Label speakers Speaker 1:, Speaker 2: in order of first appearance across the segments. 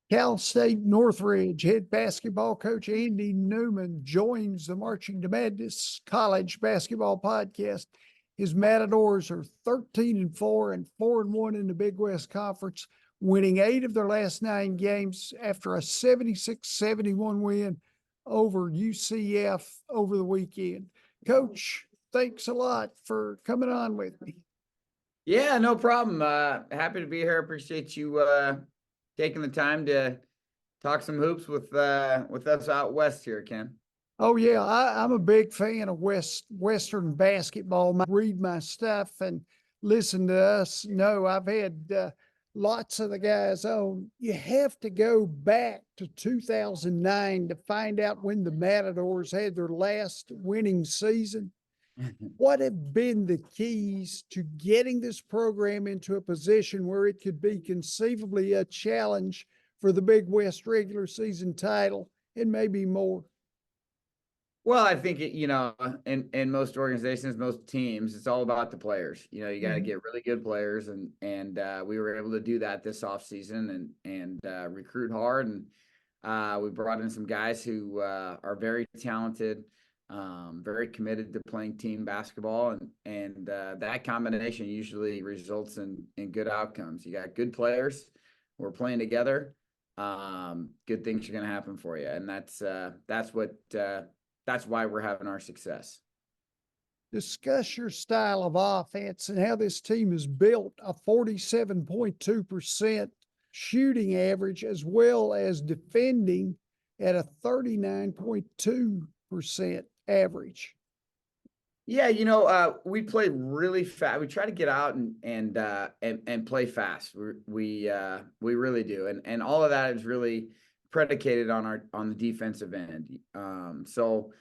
Speaker 1: Cal State Northridge head basketball coach Andy Newman joins the Marching to Madness College Basketball Podcast. His Matadors are 13-4 and 4-1 in the Big West Conference, winning 8 of their last 9 games after a 76-71 win over UCF over the weekend. Coach, thanks a lot for coming on with me.
Speaker 2: Yeah, no problem. Happy to be here. Appreciate you taking the time to talk some hoops with us out west here, Ken.
Speaker 1: Oh yeah, I'm a big fan of Western basketball. I read my stuff and listen to us. No, I've had lots of the guys on. You have to go back to 2009 to find out when the Matadors had their last winning season. What have been the keys to getting this program into a position where it could be conceivably a challenge for the Big West regular season title and maybe more?
Speaker 2: Well, I think in most organizations, most teams, it's all about the players. You got to get really good players, and we were able to do that this offseason and recruit hard, and we brought in some guys who are very talented, very committed to playing team basketball, and that combination usually results in good outcomes. You got good players who are playing together, good things are going to happen for you, and that's why we're having our success.
Speaker 1: Discuss your style of offense and how this team is built. A 47.2% shooting average, as well as defending at a 39.2% average.
Speaker 2: Yeah, we play really fast. We try to get out and play fast. We really do, and all of that is really predicated on the defensive end. So,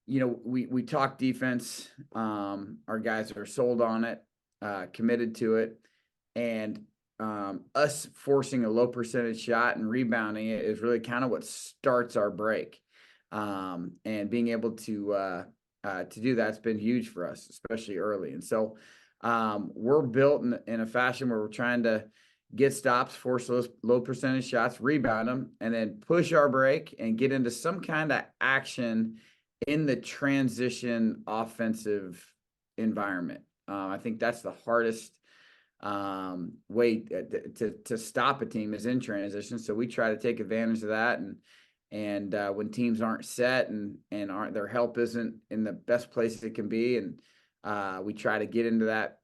Speaker 2: we talk defense. Our guys are sold on it, committed to it, and us forcing a low percentage shot and rebounding it is really kind of what starts our break. And being able to do that's been huge for us, especially early. And so we're built in a fashion where we're trying to get stops, force those low percentage shots, rebound them, and then push our break and get into some kind of action in the transition offensive environment. I think that's the hardest way to stop a team is in transition. So we try to take advantage of that, and when teams aren't set and their help isn't in the best place it can be, and we try to get into that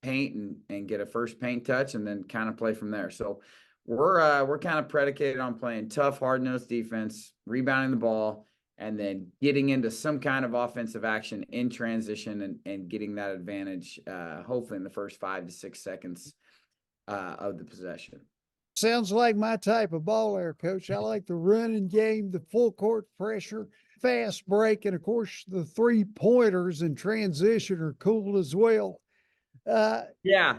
Speaker 2: paint and get a first paint touch and then kind of play from there. So we're kind of predicated on playing tough, hard-nosed defense, rebounding the ball, and then getting into some kind of offensive action in transition and getting that advantage, hopefully in the first 5 to 6 seconds of the possession.
Speaker 1: Sounds like my type of ball there, Coach. I like the running game, the full court pressure, fast break, and of course the 3-pointers in transition are cool as well.
Speaker 2: Yeah,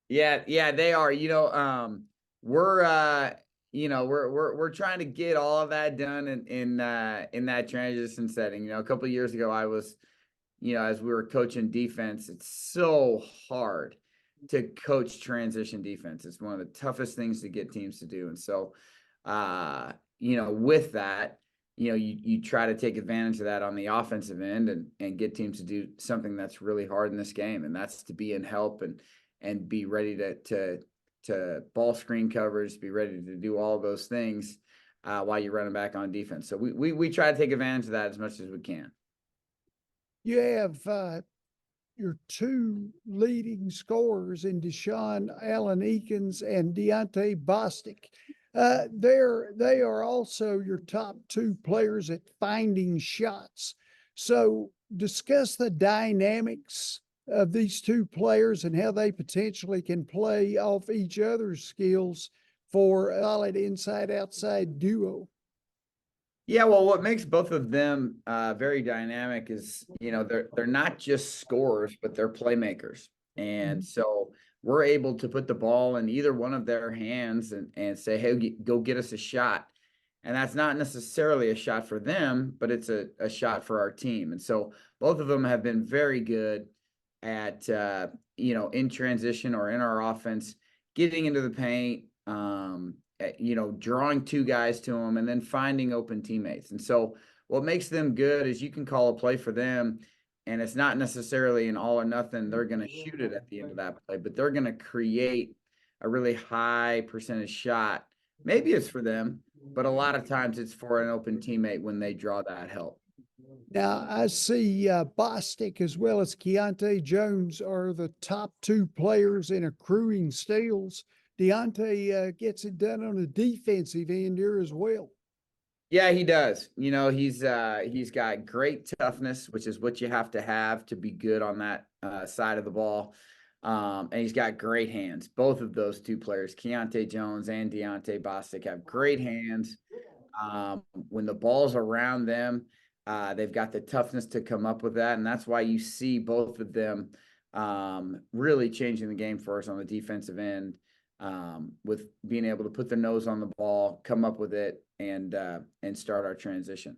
Speaker 2: they are. We're trying to get all of that done in that transition setting. A couple of years ago, I was, as we were coaching defense, it's so hard to coach transition defense. It's one of the toughest things to get teams to do. And so, with that, you try to take advantage of that on the offensive end and get teams to do something that's really hard in this game. And that's to be in help and be ready to ball screen coverage, be ready to do all those things while you're running back on defense. So we try to take advantage of that as much as we can.
Speaker 1: You have your 2 leading scorers in Deshaun Allen Eakins and Deontay Bostic. They are also your top 2 players at finding shots. So discuss the dynamics of these 2 players and how they potentially can play off each other's skills for a solid inside-outside duo.
Speaker 2: Yeah, well, what makes both of them very dynamic is, they're not just scorers, but they're playmakers. And so we're able to put the ball in either one of their hands and say, hey, go get us a shot. And that's not necessarily a shot for them, but it's a shot for our team. And so both of them have been very good at, in transition or in our offense, getting into the paint, drawing two guys to them and then finding open teammates. And so what makes them good is you can call a play for them, and it's not necessarily an all or nothing. They're going to shoot it at the end of that play, but they're going to create a really high percentage shot. Maybe it's for them, but a lot of times it's for an open teammate when they draw that help.
Speaker 1: Now, I see Bostic as well as Keontae Jones are the top two players in accruing steals. Deontay gets it done on the defensive end here as well.
Speaker 2: Yeah, he does. He's got great toughness, which is what you have to be good on that side of the ball. And he's got great hands. Both of those two players, Keontae Jones and Deontay Bostic, have great hands. When the ball's around them, they've got the toughness to come up with that. And that's why you see both of them really changing the game for us on the defensive end, with being able to put their nose on the ball, come up with it, and start our transition.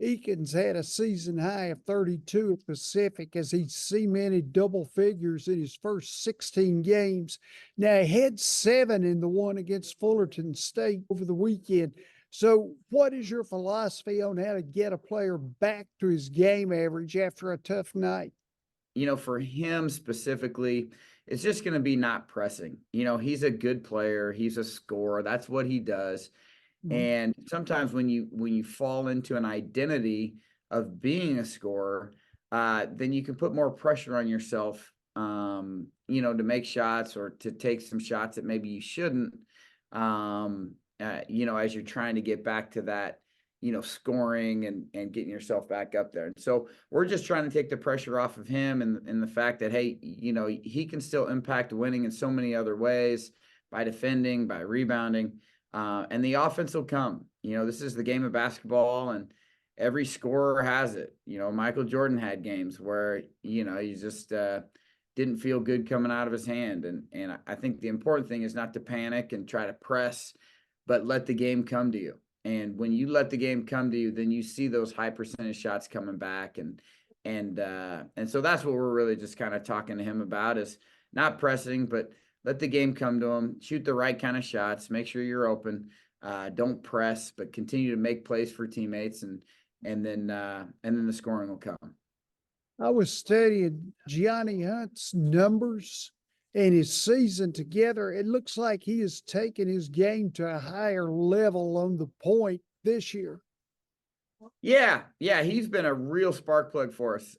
Speaker 1: Eakins had a season high of 32 at Pacific as he cemented double figures in his first 16 games. Now, he had 7 in the one against Fullerton State over the weekend. So what is your philosophy on how to get a player back to his game average after a tough night?
Speaker 2: For him specifically, it's just going to be not pressing. He's a good player. He's a scorer. That's what he does. And sometimes when you fall into an identity of being a scorer, then you can put more pressure on yourself, to make shots or to take some shots that maybe you shouldn't, as you're trying to get back to that, scoring and getting yourself back up there. And so we're just trying to take the pressure off of him and the fact that, hey, he can still impact winning in so many other ways, by defending, by rebounding. And the offense will come. This is the game of basketball, and every scorer has it. Michael Jordan had games where, he just didn't feel good coming out of his hand. And I think the important thing is not to panic and try to press, but let the game come to you. And when you let the game come to you, then you see those high percentage shots coming back. And so that's what we're really just kind of talking to him about, is not pressing, but let the game come to him, shoot the right kind of shots, make sure you're open, don't press, but continue to make plays for teammates, and then the scoring will come.
Speaker 1: I was studying Gianni Hunt's numbers and his season together. It looks like he has taken his game to a higher level on the point this year.
Speaker 2: Yeah, he's been a real spark plug for us.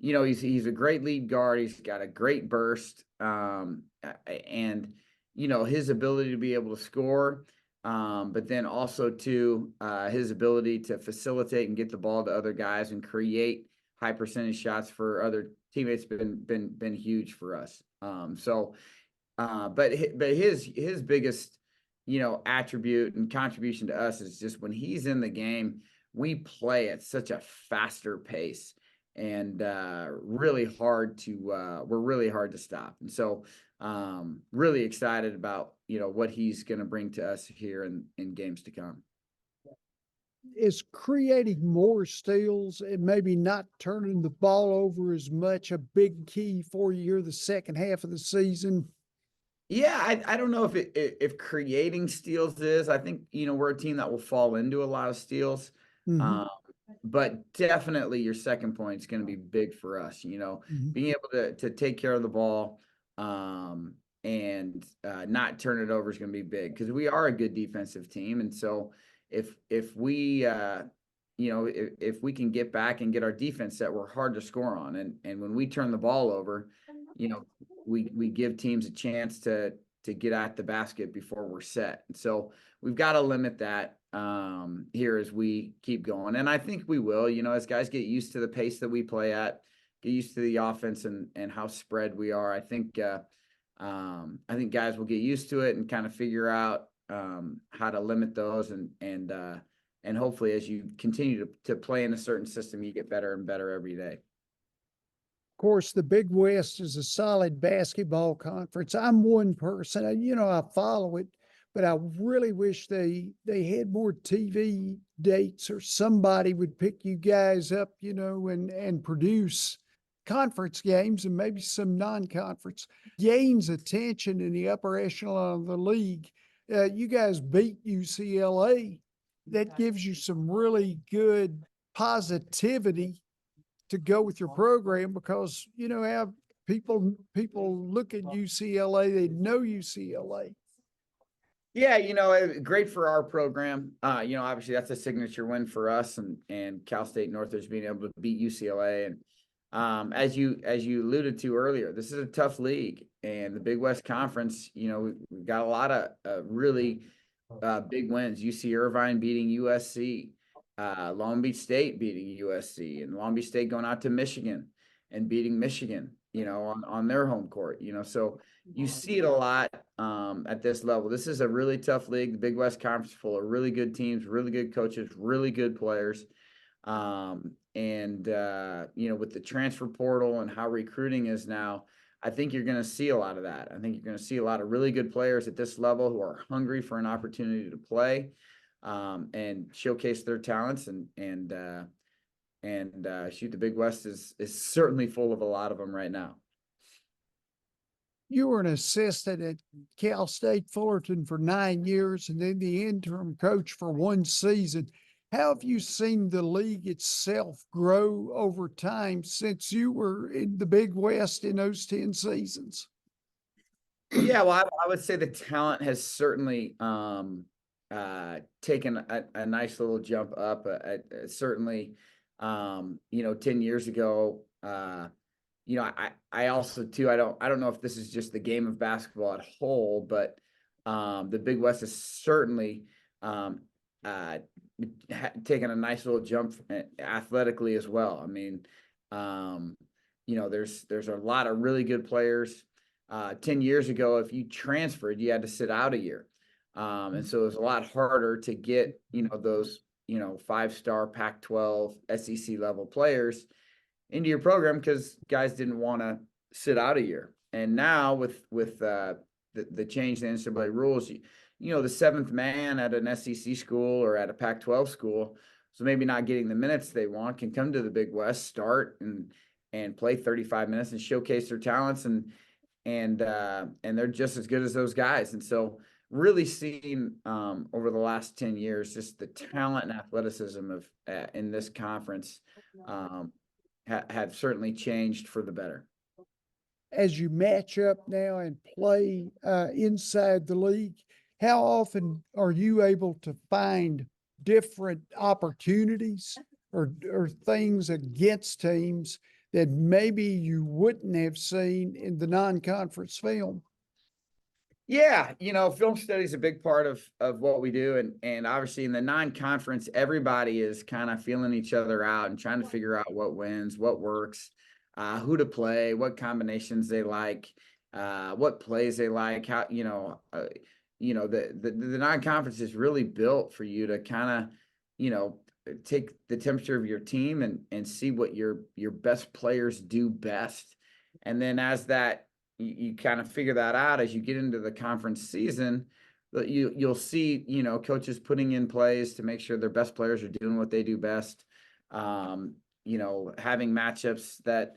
Speaker 2: He's a great lead guard. He's got a great burst, and his ability to be able to score, but then also his ability to facilitate and get the ball to other guys and create high percentage shots for other teammates been huge for us. But his biggest attribute and contribution to us is just when he's in the game, we play at such a faster pace. And we're really hard to stop. And so really excited about, what he's going to bring to us here in games to come.
Speaker 1: Is creating more steals and maybe not turning the ball over as much a big key for you here the second half of the season?
Speaker 2: Yeah, I don't know if creating steals is. I think, we're a team that will fall into a lot of steals. But definitely your second point is going to be big for us, being able to take care of the ball, and not turn it over is going to be big, because we are a good defensive team. And so if we, if we can get back and get our defense set, we're hard to score on. And when we turn the ball over, we give teams a chance to get at the basket before we're set. And so we've got to limit that here as we keep going. And I think we will, as guys get used to the pace that we play at, get used to the offense and how spread we are. I think guys will get used to it and kind of figure out how to limit those, and hopefully as you continue to play in a certain system, you get better and better every day.
Speaker 1: Of course, the Big West is a solid basketball conference. I'm one person, I follow it, but I really wish they had more TV dates, or somebody would pick you guys up, and produce conference games and maybe some non-conference, gains attention in the upper echelon of the league. You guys beat UCLA. That gives you some really good positivity to go with your program because you know how people look at UCLA, they know UCLA.
Speaker 2: Yeah, great for our program. Obviously that's a signature win for us, and Cal State Northridge being able to beat UCLA. And as you alluded to earlier, this is a tough league, and the Big West Conference. We've got a lot of really big wins. UC Irvine beating USC, Long Beach State beating USC, and Long Beach State going out to Michigan and beating Michigan. On their home court. So you see it a lot at this level. This is a really tough league. The Big West Conference full of really good teams, really good coaches, really good players. With the transfer portal and how recruiting is now, I think you're going to see a lot of that. I think you're going to see a lot of really good players at this level who are hungry for an opportunity to play and showcase their talents and shoot. The Big West is certainly full of a lot of them right now.
Speaker 1: You were an assistant at Cal State Fullerton for 9 years and then the interim coach for 1 season. How have you seen the league itself grow over time since you were in the Big West in those 10 seasons?
Speaker 2: Yeah, well, I would say the talent has certainly taken a nice little jump up. Certainly, 10 years ago, I also too, I don't know if this is just the game of basketball at whole, but the Big West has certainly taken a nice little jump athletically as well. I mean, there's a lot of really good players. 10 years ago, if you transferred, you had to sit out a year. And so it was a lot harder to get, those, 5-star Pac-12 SEC level players into your program because guys didn't want to sit out a year. And now with the change in the NCAA rules, the 7th man at an SEC school or at a Pac-12 school, so maybe not getting the minutes they want, can come to the Big West, start and play 35 minutes and showcase their talents, and they're just as good as those guys. And so really seen over the last 10 years just the talent and athleticism of in this conference have certainly changed for the better.
Speaker 1: As you match up now and play inside the league, how often are you able to find different opportunities or things against teams that maybe you wouldn't have seen in the non-conference film?
Speaker 2: Yeah, film study is a big part of what we do. And obviously in the non-conference, everybody is kind of feeling each other out and trying to figure out what wins, what works, who to play, what combinations they like, what plays they like, how, the non-conference is really built for you to kind of, take the temperature of your team and see what your best players do best. And then as that, you kind of figure that out as you get into the conference season. You'll see, coaches putting in plays to make sure their best players are doing what they do best. Having matchups that,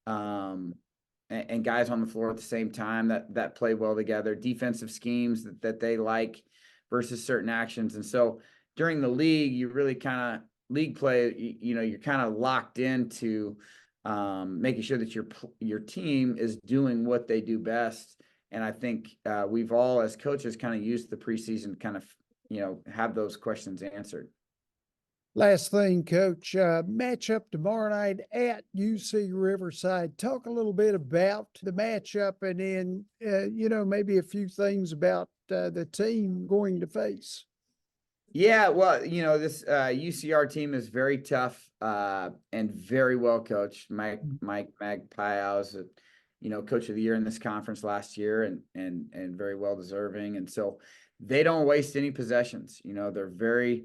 Speaker 2: and guys on the floor at the same time that play well together, defensive schemes that they like versus certain actions. And so during the league, you really kind of league play, you're kind of locked into making sure that your team is doing what they do best. And I think we've all, as coaches, kind of used the preseason to kind of, have those questions answered.
Speaker 1: Last thing, Coach, matchup tomorrow night at UC Riverside. Talk a little bit about the matchup and then, maybe a few things about the team going to face.
Speaker 2: Yeah, well, this UCR team is very tough and very well coached. Mike Magpie is coach of the year in this conference last year and very well deserving. And so they don't waste any possessions. They're very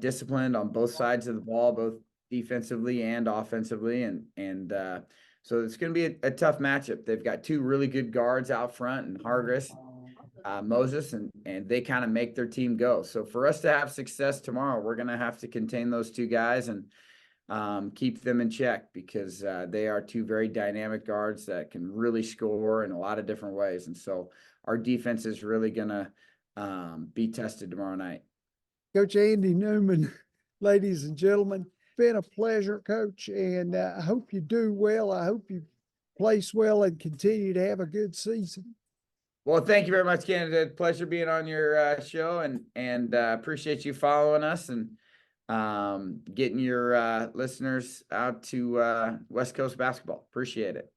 Speaker 2: disciplined on both sides of the ball, both defensively and offensively. And so it's going to be a tough matchup. They've got 2 really good guards out front, and Hargris, Moses, and they kind of make their team go. So for us to have success tomorrow, we're going to have to contain those 2 guys and keep them in check because they are 2 very dynamic guards that can really score in a lot of different ways. And so our defense is really going to be tested tomorrow night.
Speaker 1: Coach Andy Newman, ladies and gentlemen, been a pleasure, Coach, and I hope you do well. I hope you place well and continue to have a good season.
Speaker 2: Well, thank you very much, Canada. Pleasure being on your show, and appreciate you following us and getting your listeners out to West Coast basketball. Appreciate it.